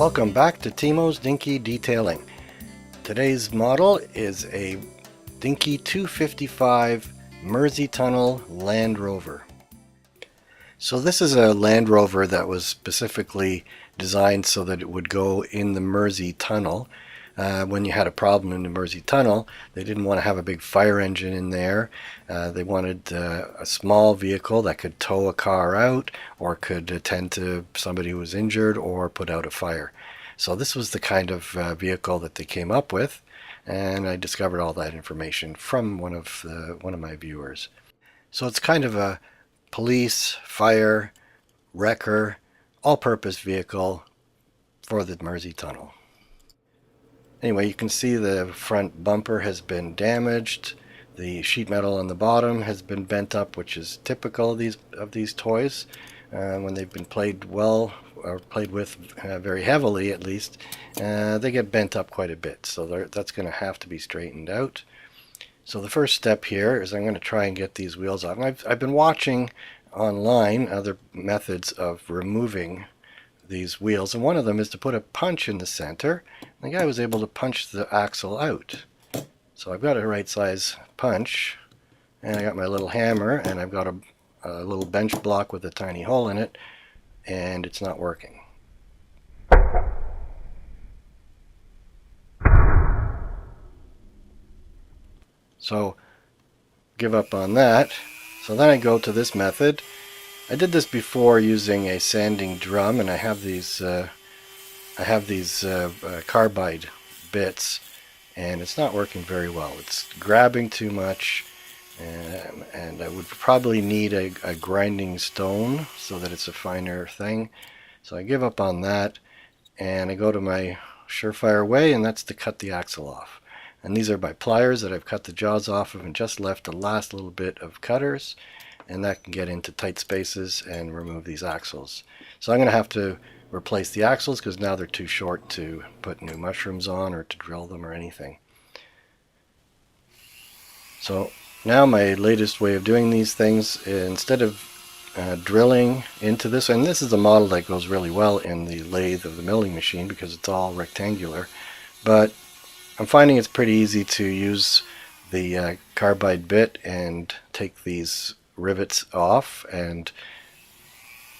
Welcome back to Timo's Dinky Detailing. Today's model is a Dinky 255 Mersey Tunnel Land Rover. So this is a Land Rover that was specifically designed so that it would go in the Mersey Tunnel. When you had a problem in the Mersey Tunnel, they didn't want to have a big fire engine in there. They wanted a small vehicle that could tow a car out or could attend to somebody who was injured or put out a fire. So this was the kind of vehicle that they came up with, and I discovered all that information from one of my viewers. So it's kind of a police, fire, wrecker, all-purpose vehicle for the Mersey Tunnel. Anyway, you can see the front bumper has been damaged. The sheet metal on the bottom has been bent up, which is typical of these toys. When they've been played well, or played with very heavily at least, they get bent up quite a bit. So that's going to have to be straightened out. So the first step here is I'm going to try and get these wheels off. And I've been watching online other methods of removing these wheels, and one of them is to put a punch in the center. The guy was able to punch the axle out. So I've got a right size punch, and I got my little hammer, and I've got a little bench block with a tiny hole in it, and it's not working. So give up on that. So then I go to this method. I did this before using a sanding drum, and I have these carbide bits, and it's not working very well. It's grabbing too much, and I would probably need a grinding stone so that it's a finer thing. So I give up on that, and I go to my surefire way, and that's to cut the axle off. And these are by pliers that I've cut the jaws off of and just left the last little bit of cutters, and that can get into tight spaces and remove these axles. So I'm going to have to replace the axles because now they're too short to put new mushrooms on or to drill them or anything. So now my latest way of doing these things, instead of drilling into this, and this is a model that goes really well in the lathe of the milling machine because it's all rectangular, but I'm finding it's pretty easy to use the carbide bit and take these rivets off, and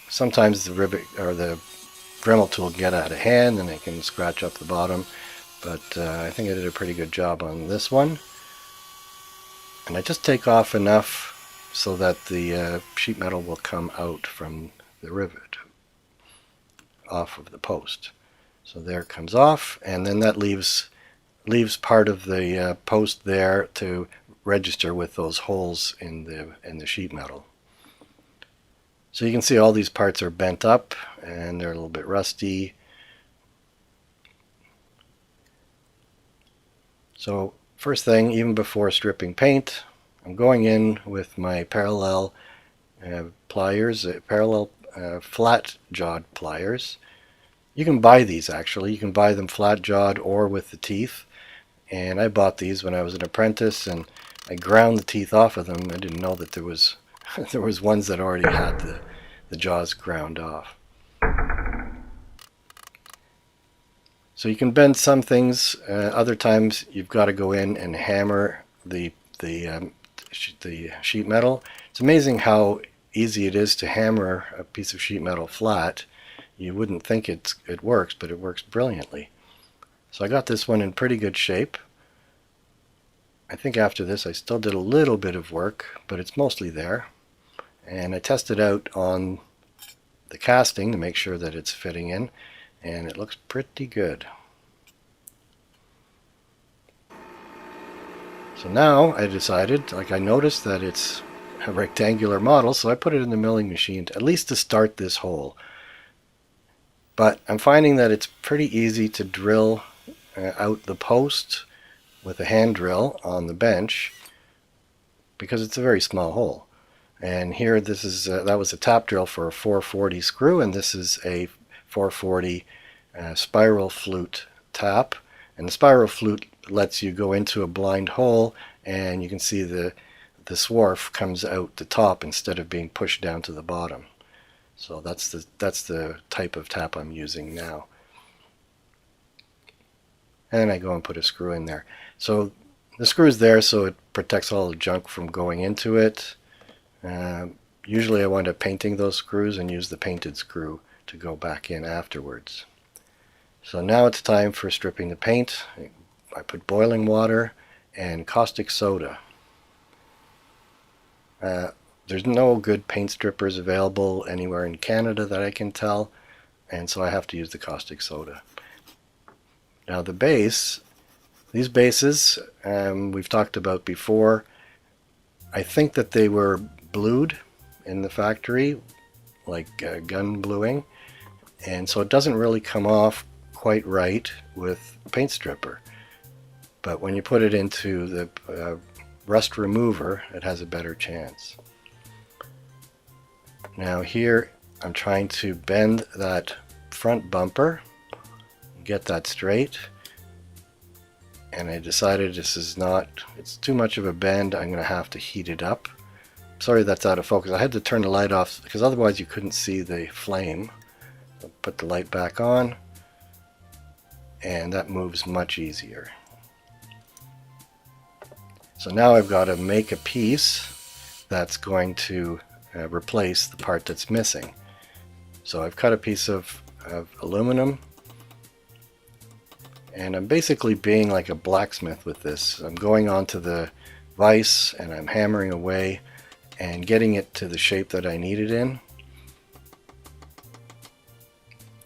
sometimes the rivet or the Dremel tool get out of hand and it can scratch up the bottom, but I think I did a pretty good job on this one. And I just take off enough so that the sheet metal will come out from the rivet off of the post. So there it comes off, and then that leaves part of the post there to register with those holes in the sheet metal. So you can see all these parts are bent up and they're a little bit rusty. So first thing, even before stripping paint, I'm going in with my parallel pliers, parallel flat-jawed pliers. You can buy these actually. You can buy them flat-jawed or with the teeth. And I bought these when I was an apprentice, and I ground the teeth off of them. I didn't know that there was ones that already had the jaws ground off. So you can bend some things. Other times you've got to go in and hammer the sheet metal. It's amazing how easy it is to hammer a piece of sheet metal flat. You wouldn't think it works, but it works brilliantly. So I got this one in pretty good shape. I think after this I still did a little bit of work, but it's mostly there. And I tested out on the casting to make sure that it's fitting in, and it looks pretty good. So now I decided, I noticed that it's a rectangular model, so I put it in the milling machine at least to start this hole. But I'm finding that it's pretty easy to drill out the post with a hand drill on the bench because it's a very small hole. And here this is that was a tap drill for a 440 screw, and this is a 440 spiral flute tap. And the spiral flute lets you go into a blind hole, and you can see the swarf comes out the top instead of being pushed down to the bottom. So that's the type of tap I'm using now. and then I go and put a screw in there. So the screw is there so it protects all the junk from going into it. Usually I wind up painting those screws and use the painted screw to go back in afterwards. So now it's time for stripping the paint. I put boiling water and caustic soda. There's no good paint strippers available anywhere in Canada that I can tell, and so I have to use the caustic soda. Now the base, these bases we've talked about before. I think that they were blued in the factory, like gun bluing, and so it doesn't really come off quite right with a paint stripper. But when you put it into the rust remover, it has a better chance. Now here I'm trying to bend that front bumper, get that straight, and I decided it's too much of a bend. I'm going to have to heat it up. Sorry that's out of focus. I had to turn the light off because otherwise you couldn't see the flame. I'll put the light back on, and that moves much easier. So now I've got to make a piece that's going to replace the part that's missing. So I've cut a piece of aluminum, and I'm basically being like a blacksmith with this. I'm going onto the vise and I'm hammering away and getting it to the shape that I need it in.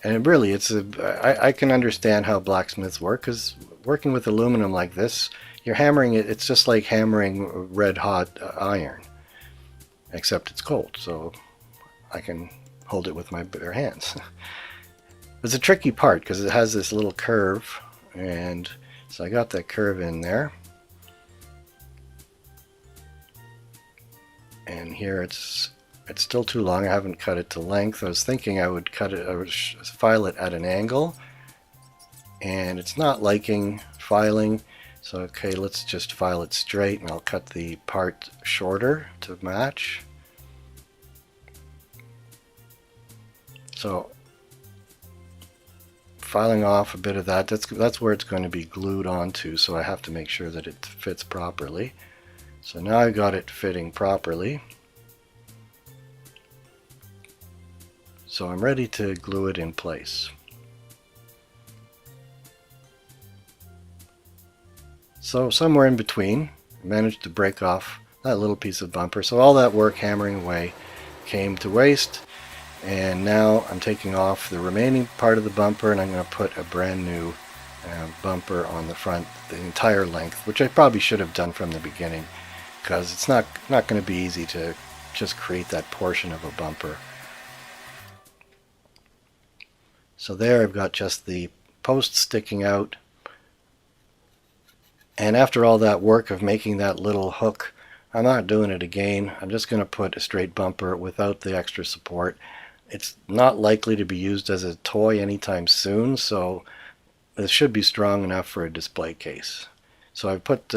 And really, I can understand how blacksmiths work, because working with aluminum like this, you're hammering it, it's just like hammering red hot iron, except it's cold, so I can hold it with my bare hands. It's a tricky part because it has this little curve, and so I got that curve in there. And here it's still too long. I haven't cut it to length. I was thinking I would file it at an angle, and it's not liking filing. So okay, let's just file it straight, and I'll cut the part shorter to match. So filing off a bit of that's where it's going to be glued onto, so I have to make sure that it fits properly. So now I've got it fitting properly. So I'm ready to glue it in place. So somewhere in between, I managed to break off that little piece of bumper. So all that work hammering away came to waste. And now I'm taking off the remaining part of the bumper, and I'm going to put a brand new bumper on the front, the entire length, which I probably should have done from the beginning, because it's not going to be easy to just create that portion of a bumper. So there I've got just the post sticking out. And after all that work of making that little hook, I'm not doing it again. I'm just going to put a straight bumper without the extra support. It's not likely to be used as a toy anytime soon, so it should be strong enough for a display case. So I've put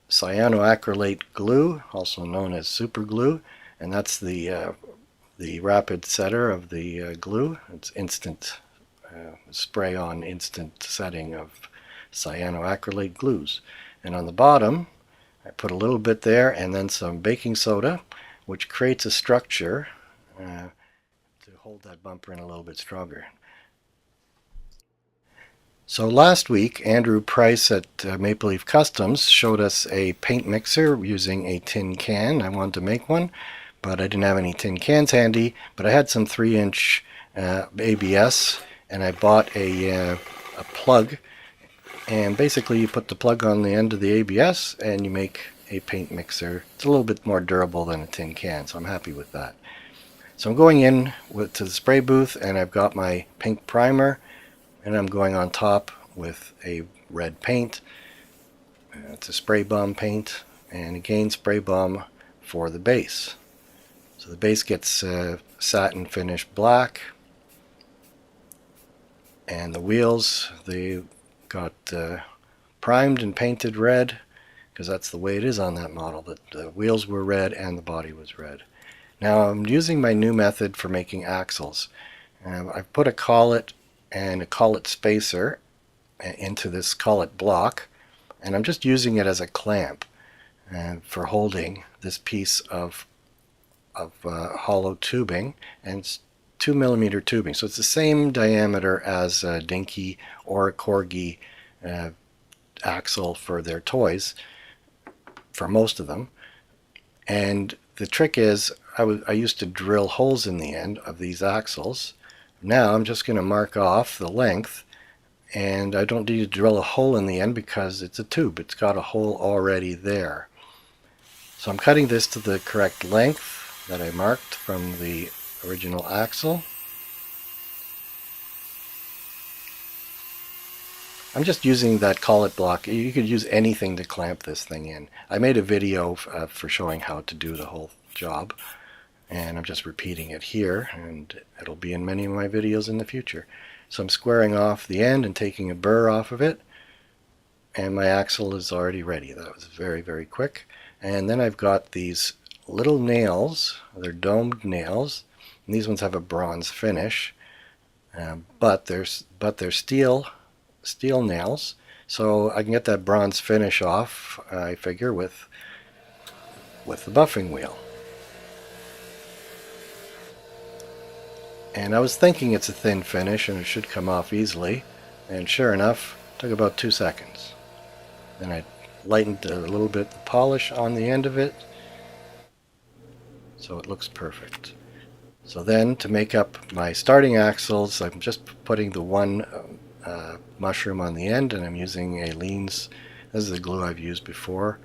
cyanoacrylate glue, also known as super glue, and that's the rapid setter of the glue. It's instant spray on instant setting of cyanoacrylate glues. And on the bottom I put a little bit there and then some baking soda, which creates a structure to hold that bumper in a little bit stronger. So last week Andrew Price at Maple Leaf Customs showed us a paint mixer using a tin can. I wanted to make one, but I didn't have any tin cans handy, but I had some 3-inch ABS, and I bought a plug. And basically you put the plug on the end of the ABS and you make a paint mixer. It's a little bit more durable than a tin can, so I'm happy with that. So I'm going in to the spray booth, and I've got my pink primer, and I'm going on top with a red paint. It's a spray bomb paint, and again spray bomb for the base. So the base gets satin finish black, and the wheels, they got primed and painted red, because that's the way it is on that model, that the wheels were red and the body was red. Now I'm using my new method for making axles. I've put a collet and a collet spacer into this collet block, and I'm just using it as a clamp for holding this piece of hollow tubing, and it's 2mm tubing, so it's the same diameter as a Dinky or a Corgi axle for their toys, for most of them. And the trick is, I used to drill holes in the end of these axles. Now I'm just going to mark off the length, and I don't need to drill a hole in the end because it's a tube. It's got a hole already there. So I'm cutting this to the correct length that I marked from the original axle. I'm just using that collet block. You could use anything to clamp this thing in. I made a video for showing how to do the whole job, and I'm just repeating it here, and it'll be in many of my videos in the future. So I'm squaring off the end and taking a burr off of it, and my axle is already ready. That was very, very quick. And then I've got these little nails. They're domed nails, and these ones have a bronze finish, but they're steel nails, so I can get that bronze finish off, I figure, with the buffing wheel. And I was thinking it's a thin finish and it should come off easily, and sure enough, it took about 2 seconds. Then I lightened a little bit the polish on the end of it, so it looks perfect. So then, to make up my starting axles, I'm just putting the one mushroom on the end, and I'm using Aleene's. This is a glue I've used before.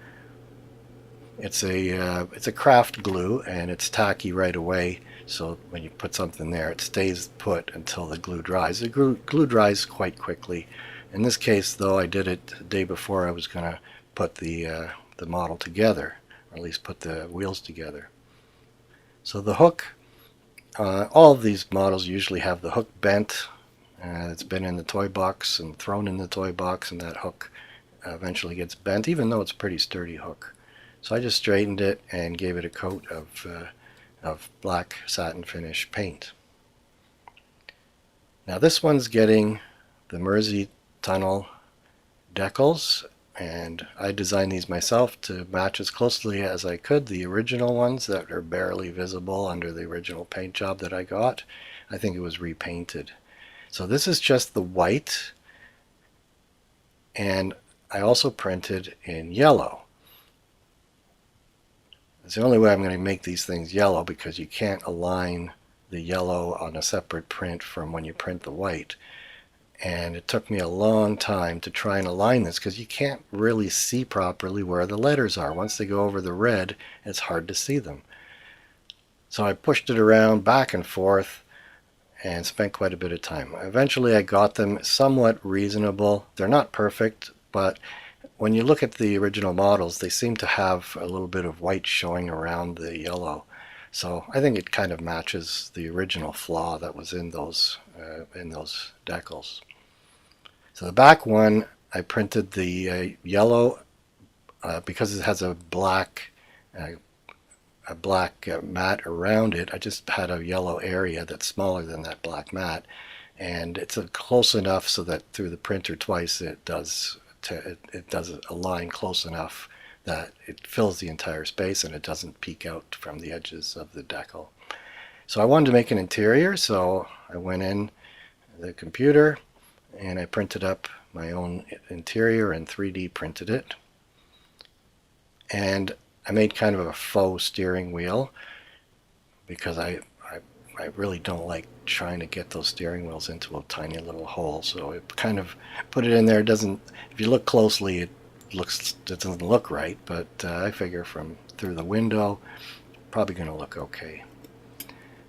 It's a craft glue, and it's tacky right away, so when you put something there, it stays put until the glue dries. The glue dries quite quickly. In this case, though, I did it the day before I was going to put the model together, or at least put the wheels together. So the hook, all of these models usually have the hook bent. It's been in the toy box and thrown in the toy box, and that hook eventually gets bent, even though it's a pretty sturdy hook. So I just straightened it and gave it a coat of black satin finish paint. Now this one's getting the Mersey tunnel decals, and I designed these myself to match as closely as I could the original ones that are barely visible under the original paint job that I got. I think it was repainted. So this is just the white, and I also printed in yellow. It's the only way I'm going to make these things yellow, because you can't align the yellow on a separate print from when you print the white. And it took me a long time to try and align this, because you can't really see properly where the letters are. Once they go over the red, it's hard to see them. So I pushed it around back and forth and spent quite a bit of time. Eventually I got them somewhat reasonable. They're not perfect, but when you look at the original models, they seem to have a little bit of white showing around the yellow. So I think it kind of matches the original flaw that was in those decals. So the back one, I printed the yellow because it has a black mat around it. I just had a yellow area that's smaller than that black mat, and it's close enough so that through the printer twice it does a line close enough that it fills the entire space and it doesn't peek out from the edges of the decal. So I wanted to make an interior, so I went in the computer and I printed up my own interior and 3D printed it. And I made kind of a faux steering wheel, because I really don't like trying to get those steering wheels into a tiny little hole. So I kind of put it in there. It doesn't, if you look closely, it doesn't look right, but I figure from through the window, probably going to look okay.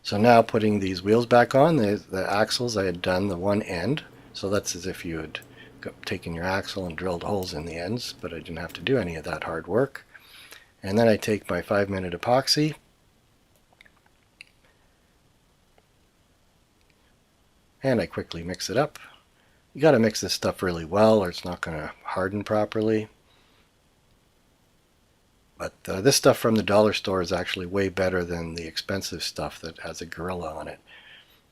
So now putting these wheels back on, the axles, I had done the one end, so that's as if you had taken your axle and drilled holes in the ends, but I didn't have to do any of that hard work. And then I take my 5-minute epoxy, and I quickly mix it up. You got to mix this stuff really well or it's not going to harden properly. But this stuff from the dollar store is actually way better than the expensive stuff that has a gorilla on it.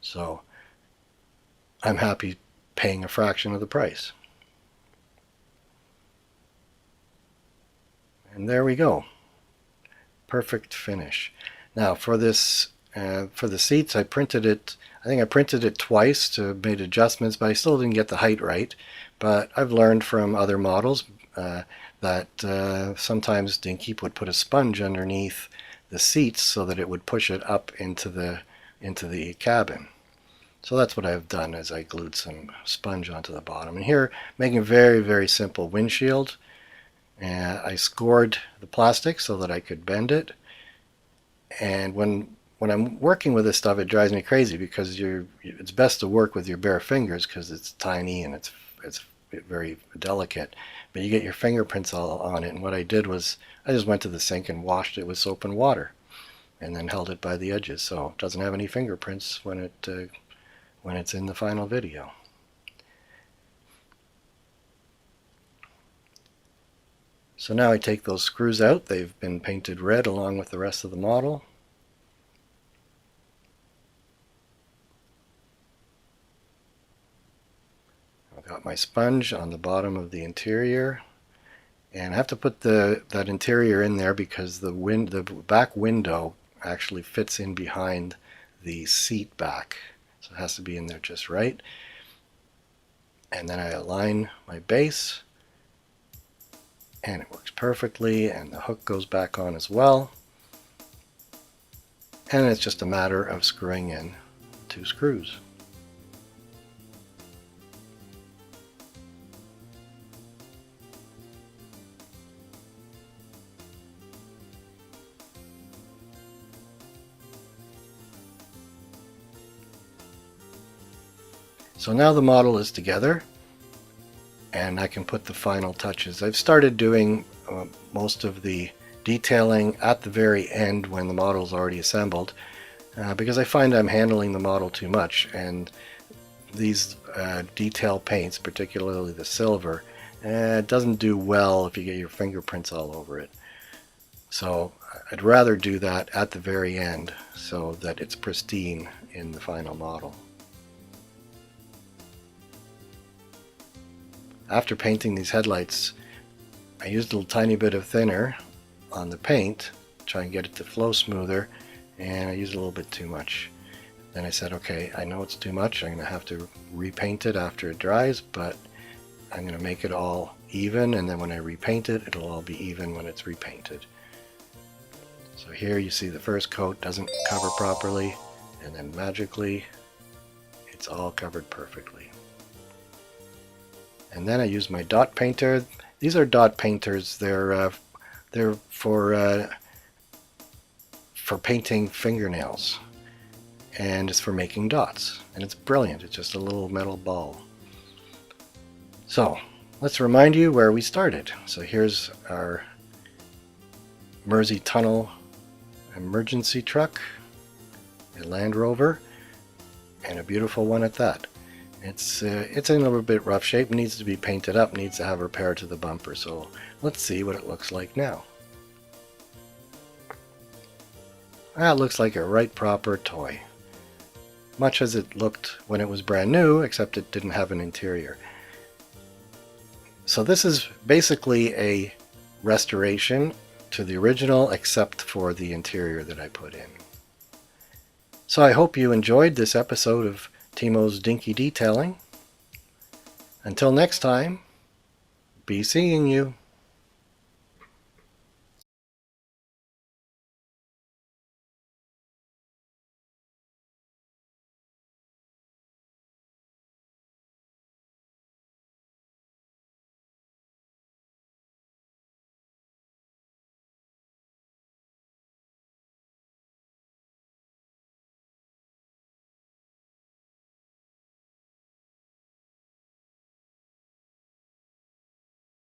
So I'm happy paying a fraction of the price. And there we go. Perfect finish. Now for this, for the seats, I printed it. I think I printed it twice to made adjustments, but I still didn't get the height right. But I've learned from other models that sometimes Dinky would put a sponge underneath the seats so that it would push it up into the cabin. So that's what I've done, is I glued some sponge onto the bottom. And here, making a very, very simple windshield. I scored the plastic so that I could bend it. And when I'm working with this stuff, it drives me crazy because it's best to work with your bare fingers because it's tiny and it's very delicate. But you get your fingerprints all on it. And what I did was I just went to the sink and washed it with soap and water, and then held it by the edges so it doesn't have any fingerprints when it's in the final video. So now I take those screws out. They've been painted red along with the rest of the model. I've got my sponge on the bottom of the interior, and I have to put that interior in there because the back window actually fits in behind the seat back. So it has to be in there just right. And then I align my base, and it works perfectly, and the hook goes back on as well. And it's just a matter of screwing in 2 screws. So now the model is together, and I can put the final touches. I've started doing most of the detailing at the very end when the model is already assembled, because I find I'm handling the model too much, and these detail paints, particularly the silver, it doesn't do well if you get your fingerprints all over it. So I'd rather do that at the very end so that it's pristine in the final model. After painting these headlights, I used a little tiny bit of thinner on the paint, try and get it to flow smoother, and I used a little bit too much. Then I said, okay, I know it's too much, I'm going to have to repaint it after it dries, but I'm going to make it all even, and then when I repaint it, it'll all be even when it's repainted. So here you see the first coat doesn't cover properly, and then magically it's all covered perfectly. And then I use my dot painter. These are dot painters. They're for painting fingernails, and it's for making dots. And it's brilliant. It's just a little metal ball. So let's remind you where we started. So here's our Mersey tunnel emergency truck, a Land Rover, and a beautiful one at that. It's in a little bit rough shape, needs to be painted up, needs to have repair to the bumper. So let's see what it looks like now. That looks like a right proper toy. Much as it looked when it was brand new, except it didn't have an interior. So this is basically a restoration to the original, except for the interior that I put in. So I hope you enjoyed this episode of Timo's Dinky Detailing. Until next time, be seeing you.